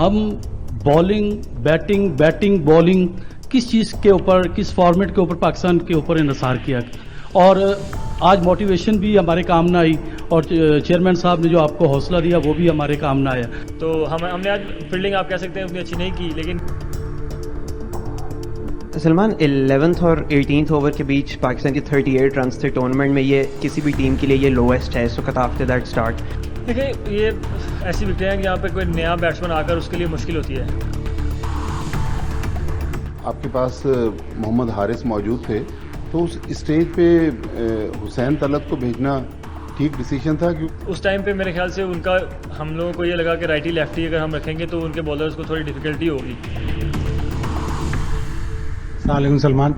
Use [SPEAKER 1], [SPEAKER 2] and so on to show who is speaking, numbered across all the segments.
[SPEAKER 1] ہم batting bowling کس چیز کے اوپر, کس فارمیٹ کے اوپر پاکستان کے اوپر انحصار کیا, اور آج موٹیویشن بھی ہمارے کام نہ آئی, اور چیئرمین صاحب نے جو آپ کو حوصلہ دیا وہ بھی ہمارے کام نہ آیا.
[SPEAKER 2] تو ہم نے آج فیلڈنگ آپ کہہ سکتے ہیں اتنی اچھی نہیں کی, لیکن
[SPEAKER 3] سلمان 11th اور 18th اوور کے بیچ پاکستان کی 38 رنز تھے ٹورنامنٹ میں. یہ کسی بھی ٹیم کے لیے یہ لویسٹ ہے. سو آفٹر دیٹ اسٹارٹ
[SPEAKER 2] دیکھیں یہ ایسی وکٹیں ہیں کہ یہاں پہ کوئی نیا بیٹسمین آ کر اس کے لیے مشکل ہوتی ہے.
[SPEAKER 4] آپ کے پاس محمد حارث موجود تھے, تو اس اسٹیج پہ حسین طلعت کو بھیجنا ٹھیک ڈیسیجن تھا؟
[SPEAKER 2] اس ٹائم پہ میرے خیال سے ان کا, ہم لوگوں کو یہ لگا کہ رائٹی لیفٹی اگر ہم رکھیں گے تو ان کے بالرز کو تھوڑی ڈیفیکلٹی ہوگی.
[SPEAKER 5] السلام علیکم سلمان.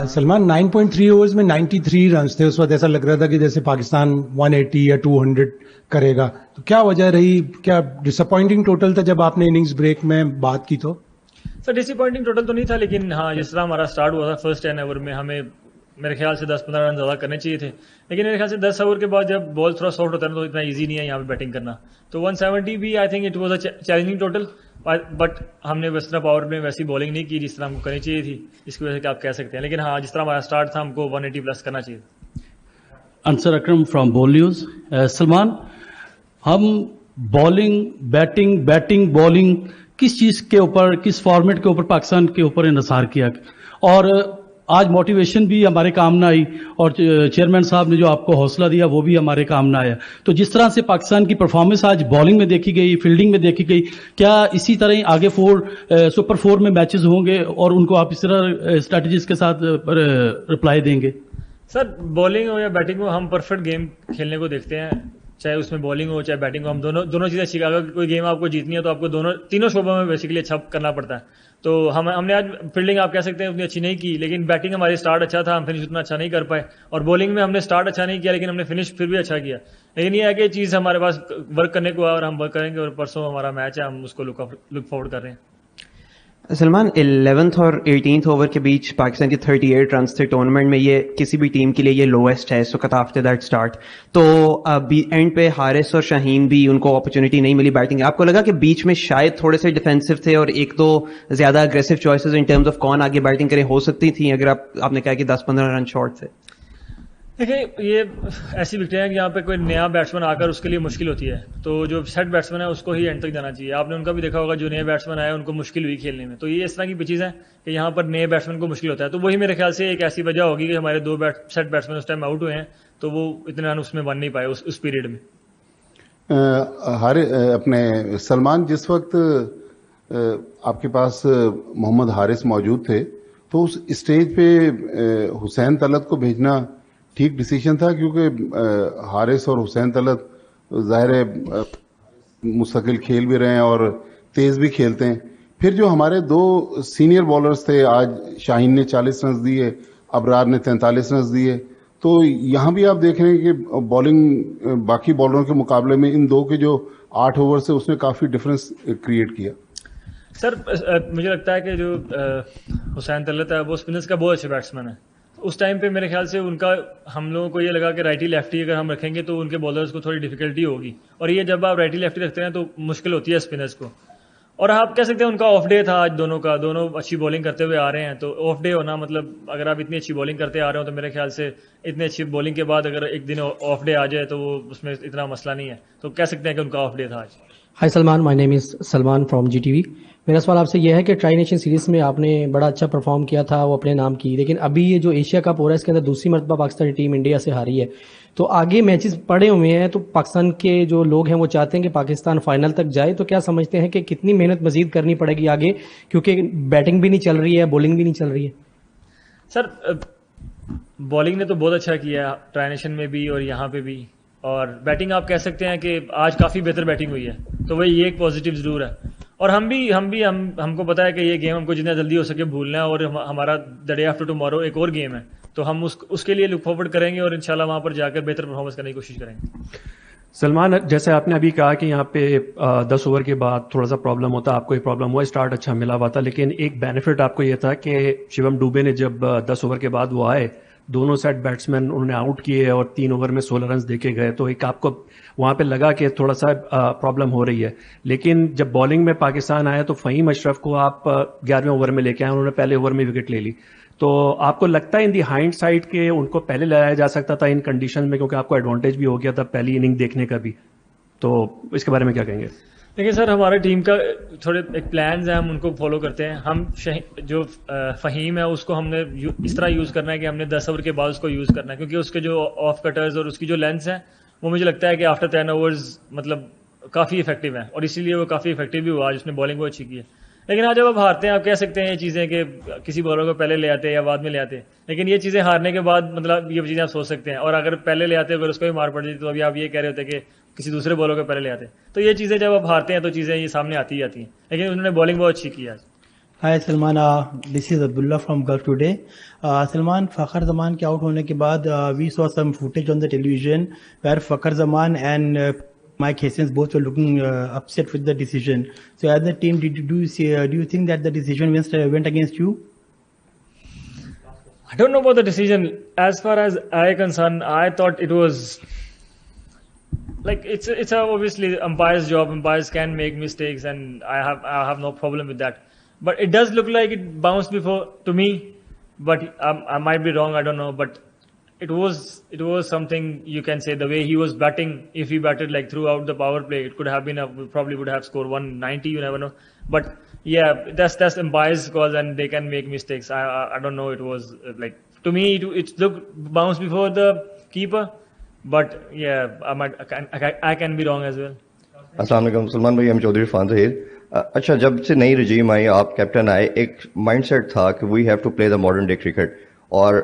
[SPEAKER 5] سلمان 9.3 اوورز میں 93 رنز تھے. اس وقت ایسا لگ رہا تھا کہ جیسے پاکستان 180 یا 200 کرے گا. تو کیا وجہ رہی, کیا ڈس اپوائنٹنگ ٹوٹل تھا جب آپ نے اننگز بریک میں بات کی؟ تو
[SPEAKER 2] سر ڈس اپوائنٹنگ ٹوٹل تو نہیں تھا, لیکن ہاں جس طرح ہمارا اسٹارٹ ہوا تھا فرسٹ 10 اوور میں ہمیں میرے خیال سے 10-15 رن زیادہ کرنے چاہیے تھے, لیکن میرے خیال سے 10 اوور کے بعد جب بال تھوڑا سافٹ ہوتا ہے تو اتنا ایزی نہیں ہے یہاں پہ بیٹنگ کرنا. تو 170 بھی I think it was a challenging total, but ہم نے ویسٹرن پاور میں ویسی بالنگ نہیں کی جس طرح ہم کو کرنی چاہیے تھی, اس کی وجہ سے آپ کہہ سکتے ہیں. لیکن ہاں جس طرح ہمارا اسٹارٹ تھا ہم کو 180 پلس کرنا چاہیے.
[SPEAKER 1] انصر اکرم فرام بول نیوز. سلمان, ہم بیٹنگ بولنگ کس چیز کے اوپر, کس فارمیٹ کے اوپر پاکستان کے اوپر انحصار کیا, اور آج موٹیویشن بھی ہمارے کام نہ آئی, اور چیئرمین صاحب نے جو آپ کو حوصلہ دیا وہ بھی ہمارے کام نہ آیا. تو جس طرح سے پاکستان کی پرفارمنس آج بالنگ میں دیکھی گئی, فیلڈنگ میں دیکھی گئی, کیا اسی طرح ہی آگے سپر 4 میں میچز ہوں گے اور ان کو آپ اس طرح اسٹریٹجیز کے ساتھ رپلائی دیں گے؟
[SPEAKER 2] سر بالنگ ہو یا بیٹنگ ہو, ہم پرفیکٹ گیم کھیلنے کو دیکھتے ہیں, چاہے اس میں بالنگ ہو چاہے بیٹنگ ہو. ہم دونوں چیزیں اچھی, اگر کوئی گیم آپ کو جیتنی ہے تو آپ کو تینوں شعبوں میں بیسیکلی اچھا کرنا پڑتا ہے. تو ہم نے آج فیلڈنگ آپ کہہ سکتے ہیں اتنی اچھی نہیں کی, لیکن بیٹنگ ہماری اسٹارٹ اچھا تھا, ہم فنش اتنا اچھا نہیں کر پائے, اور بولنگ میں ہم نے اسٹارٹ اچھا نہیں کیا لیکن ہم نے فنش پھر بھی اچھا کیا. لیکن یہ ہے کہ چیز ہمارے پاس ورک کرنے کو ہے اور ہم ورک کریں گے, اور پرسوں ہمارا میچ ہے, ہم اس کو لک فارورڈ کر رہے ہیں.
[SPEAKER 3] سلمان 11th اور 18th اوور کے بیچ پاکستان کی 38 رنز تھے ٹورنامنٹ میں. یہ کسی بھی ٹیم کے لیے یہ لویسٹ ہے. سو آفٹر دیٹ اسٹارٹ تو اینڈ پہ حارث اور شاہین بھی ان کو اپرچونیٹی نہیں ملی بیٹنگ. آپ کو لگا کہ بیچ میں شاید تھوڑے سے ڈیفینسو تھے اور ایک دو زیادہ aggressive choices in terms of کون آگے بیٹنگ کریں ہو سکتی تھیں اگر آپ نے کہا کہ 10-15 رن شارٹ تھے؟
[SPEAKER 2] دیکھیں یہ ایسی وکٹیں ہیں کہ یہاں پہ کوئی نیا بیٹسمین آ کر اس کے لیے مشکل ہوتی ہے. تو جو سیٹ بیٹسمین ہے اس کو ہی اینڈ تک جانا چاہیے. آپ نے ان کا بھی دیکھا ہوگا, جو نئے بیٹسمین آئے ان کو مشکل ہوئی کھیلنے میں. تو یہ اس طرح کی پچیز ہیں کہ یہاں پر نئے بیٹسمین کو مشکل ہوتا ہے. تو وہی میرے خیال سے ایک ایسی وجہ ہوگی کہ ہمارے 2 سیٹ بیٹسمین اس ٹائم آؤٹ ہوئے ہیں, تو وہ اتنے رن اس میں بن نہیں پائے اس پیریڈ میں.
[SPEAKER 4] اپنے سلمان, جس وقت آپ کے پاس محمد حارث موجود تھے تو اس اسٹیج پہ حسین طلعت کو بھیجنا ٹھیک ڈیسیجن تھا؟ کیونکہ حارث اور حسین طلعت ظاہر ہے مستقل کھیل بھی رہے ہیں اور تیز بھی کھیلتے ہیں. پھر جو ہمارے 2 سینئر بالرز تھے, آج شاہین نے 40 رنز دیے, ابرار نے 43 رنز دیے, تو یہاں بھی آپ دیکھ رہے ہیں کہ بالنگ باقی بالروں کے مقابلے میں ان 2 کے جو 8 اوور سے اس نے کافی ڈفرینس کریٹ کیا.
[SPEAKER 2] سر مجھے لگتا ہے کہ جو حسین طلعت ہے وہ اسپنرز کا بہت اچھا بیٹسمین ہے. اس ٹائم پہ میرے خیال سے ان کا, ہم لوگوں کو یہ لگا کہ رائٹی لیفٹی اگر ہم رکھیں گے تو ان کے بالرز کو تھوڑی ڈیفیکلٹی ہوگی, اور یہ جب آپ رائٹی لیفٹی رکھتے ہیں تو مشکل ہوتی ہے اسپنرز کو. اور آپ کہہ سکتے ہیں ان کا آف ڈے تھا آج, دونوں اچھی بالنگ کرتے ہوئے آ رہے ہیں. تو آف ڈے ہونا مطلب اگر آپ اتنی اچھی بالنگ کرتے آ رہے ہو تو میرے خیال سے اتنی اچھی بالنگ کے بعد اگر ایک دن آف ڈے آ جائے تو وہ اس میں اتنا مسئلہ نہیں ہے. تو کہہ سکتے ہیں کہ ان کا آف ڈے تھا آج.
[SPEAKER 6] High Salman, my name is Salman from GTV. میرا سوال آپ سے یہ ہے کہ ٹرائی نیشن سیریز میں آپ نے بڑا اچھا پرفارم کیا تھا, وہ اپنے نام کی, لیکن ابھی یہ جو ایشیا کپ ہو رہا ہے اس کے اندر دوسری مرتبہ پاکستانی ٹیم انڈیا سے ہاری ہے. تو آگے میچز پڑے ہوئے ہیں, تو پاکستان کے جو لوگ ہیں وہ چاہتے ہیں کہ پاکستان فائنل تک جائے. تو کیا سمجھتے ہیں کہ کتنی محنت مزید کرنی پڑے گی آگے, کیونکہ بیٹنگ بھی نہیں چل رہی ہے, بولنگ بھی نہیں چل رہی ہے؟
[SPEAKER 2] سر بالنگ نے تو بہت اچھا کیا ٹرائی نیشن میں بھی اور یہاں پہ بھی, اور بیٹنگ آپ کہہ سکتے ہیں کہ آج کافی بہتر بیٹنگ ہوئی ہے. تو وہی یہ ایک پازیٹیو ضرور ہے. اور ہم کو پتا ہے کہ یہ گیم ہم کو جتنا جلدی ہو سکے بھولنا ہے, اور ہمارا دا ڈے آفٹر ٹمارو ایک اور گیم ہے, تو ہم اس کے لیے لک فارورڈ کریں گے اور انشاءاللہ وہاں پر جا کر بہتر پرفارمنس کرنے کی کوشش کریں گے.
[SPEAKER 7] سلمان, جیسے آپ نے ابھی کہا کہ یہاں پہ 10 اوور کے بعد تھوڑا سا پرابلم ہوتا, آپ کو یہ پرابلم ہوا, اسٹارٹ اچھا ملا ہوا تھا, لیکن ایک بینیفٹ آپ کو یہ تھا کہ شیوم ڈوبے نے جب 10 اوور کے بعد وہ آئے دونوں سیٹ بیٹسمین انہوں نے آؤٹ کیے اور 3 اوور میں 16 رنز دے کے گئے, تو ایک آپ کو وہاں پہ لگا کہ تھوڑا سا پرابلم ہو رہی ہے. لیکن جب بالنگ میں پاکستان آیا تو فہیم اشرف کو آپ 11ویں اوور میں لے کے آئے, انہوں نے پہلے اوور میں وکٹ لے لی. تو آپ کو لگتا ہے ان دی ہائنڈ سائڈ کہ ان کو پہلے لایا جا سکتا تھا ان کنڈیشن میں, کیونکہ آپ کو ایڈوانٹیج بھی ہو گیا تھا پہلی اننگ دیکھنے کا بھی, تو اس کے بارے میں کیا کہیں گے؟
[SPEAKER 2] دیکھیں سر, ہمارے ٹیم کا تھوڑے ایک پلانز ہیں, ہم ان کو فالو کرتے ہیں. ہم جو فہیم ہے اس کو ہم نے اس طرح یوز کرنا ہے کہ ہم نے 10 اوور کے بعد اس کو یوز کرنا ہے, کیونکہ اس کے جو آف کٹرز اور اس کی جو لینس ہیں وہ مجھے لگتا ہے کہ آفٹر 10 اوورز مطلب کافی افیکٹو ہیں, اور اسی لیے وہ کافی افیکٹو بھی ہوا, آج اس نے بالنگ بہت اچھی کی ہے. لیکن آج جب آپ ہارتے ہیں آپ کہہ سکتے ہیں یہ چیزیں کہ کسی بالر کو پہلے لے آتے یا بعد میں لے آتے, لیکن یہ چیزیں ہارنے کے بعد مطلب یہ چیزیں آپ سوچ سکتے ہیں, اور اگر پہلے لے آتے اگر اس کو بھی مار پڑ جاتی تو ابھی آپ یہ کہہ رہے ہوتے کہ کسی دوسرے بالر کو پہلے لے آتے. تو یہ چیزیں جب آپ ہارتے ہیں تو چیزیں یہ سامنے آتی ہی آتی ہیں, لیکن انہوں نے بالنگ بہت اچھی کی آج.
[SPEAKER 8] Hi Salman, this is Abdullah from Gulf Today. Salman, Fakhar Zaman کے آؤٹ ہونے کے بعد we saw some footage on the television where Fakhar Zaman and Mike Hastings both were looking upset with the decision. So as a team, do you think that the decision went against you?
[SPEAKER 2] I don't know about the decision. As far as I concerned, I thought it was like it's obviously umpire's job. Umpires can make mistakes, and I have no problem with that. But it does look like it bounced before to me. But I might be wrong. I don't know. But it was something you can say. The way he was batting, if he batted like throughout the power play, it could have been probably would have scored 190. You never know. But yeah, that's umpire's calls, and they can make mistakes. I don't know. It was like to me it looked bounced before the keeper. But yeah, I can be wrong as well.
[SPEAKER 9] السلام علیکم سلمان بھائی, ہم چودھری عرفان ظہیر. اچھا, جب سے نئی رجیم آئی, آپ captain آئے, ایک مائنڈ سیٹ تھا کہ we have to play the modern day cricket, اور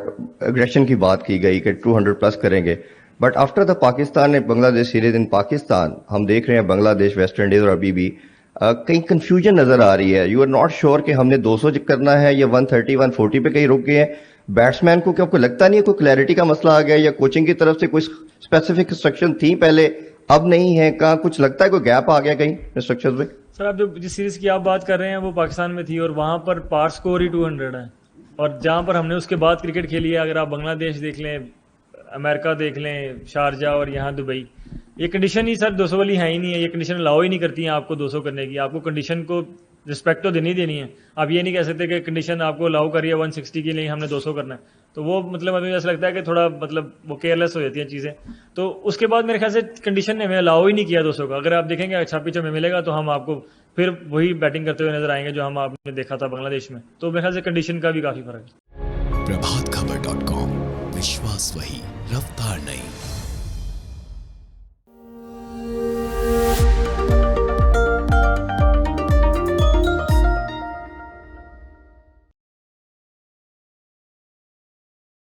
[SPEAKER 9] اگریشن کی بات کی گئی کہ 200 پلس کریں گے. But after the Pakistan Bangladesh series ان پاکستان, ہم دیکھ رہے ہیں بنگلہ دیش, ویسٹ انڈیز, اور ابھی بھی کہیں کنفیوژن نظر آ رہی ہے. یو آر ناٹ شیور کہ ہم نے 200 کرنا ہے یا 130 140 پہ کہیں رک گئے ہیں. بیٹسمین کو کیا آپ کو لگتا نہیں ہے کوئی کلیئرٹی کا مسئلہ آ گیا, یا کوچنگ کی طرف سے کوئی اسپیسیفک انسٹرکشن تھی پہلے اب نہیں ہے, کہاں کچھ لگتا ہے کوئی گیپ آ گیا کہیں انسٹرکچر میں؟
[SPEAKER 2] سر, آپ جو جس سیریز کی آپ بات کر رہے ہیں وہ پاکستان میں تھی, اور وہاں پر پار سکور ہی 200 ہے, اور جہاں پر ہم نے اس کے بعد کرکٹ کھیلی ہے, اگر آپ بنگلہ دیش دیکھ لیں, امریکہ دیکھ لیں, شارجہ اور یہاں دبئی, یہ کنڈیشن ہی سر 200 والی ہے ہی نہیں ہے. یہ کنڈیشن الاؤ ہی نہیں کرتی ہیں آپ کو 200 کرنے کی. آپ کو کنڈیشن کو رسپیکٹ تو دینی ہے. آپ یہ نہیں کہہ سکتے کہ کنڈیشن آپ کو الاؤ کریے 160 کی, نہیں ہم نے 200 کرنا ہے. تو وہ مطلب ہمیں ایسا لگتا ہے کہ تھوڑا مطلب وہ کیئرلیس ہو جاتی ہیں چیزیں. تو اس کے بعد میرے خیال سے کنڈیشن نے ہمیں الاؤ ہی نہیں کیا 200 کا. اگر آپ دیکھیں گے اچھا پیچھے میں ملے گا تو ہم آپ کو پھر وہی بیٹنگ کرتے ہوئے نظر آئیں گے جو ہم آپ نے دیکھا تھا بنگلہ دیش میں. تو میرے خیال سے کنڈیشن کا بھی کافی فرق ہے.
[SPEAKER 10] پربھات خبر.com, وشواس وہی, رفتار نہیں.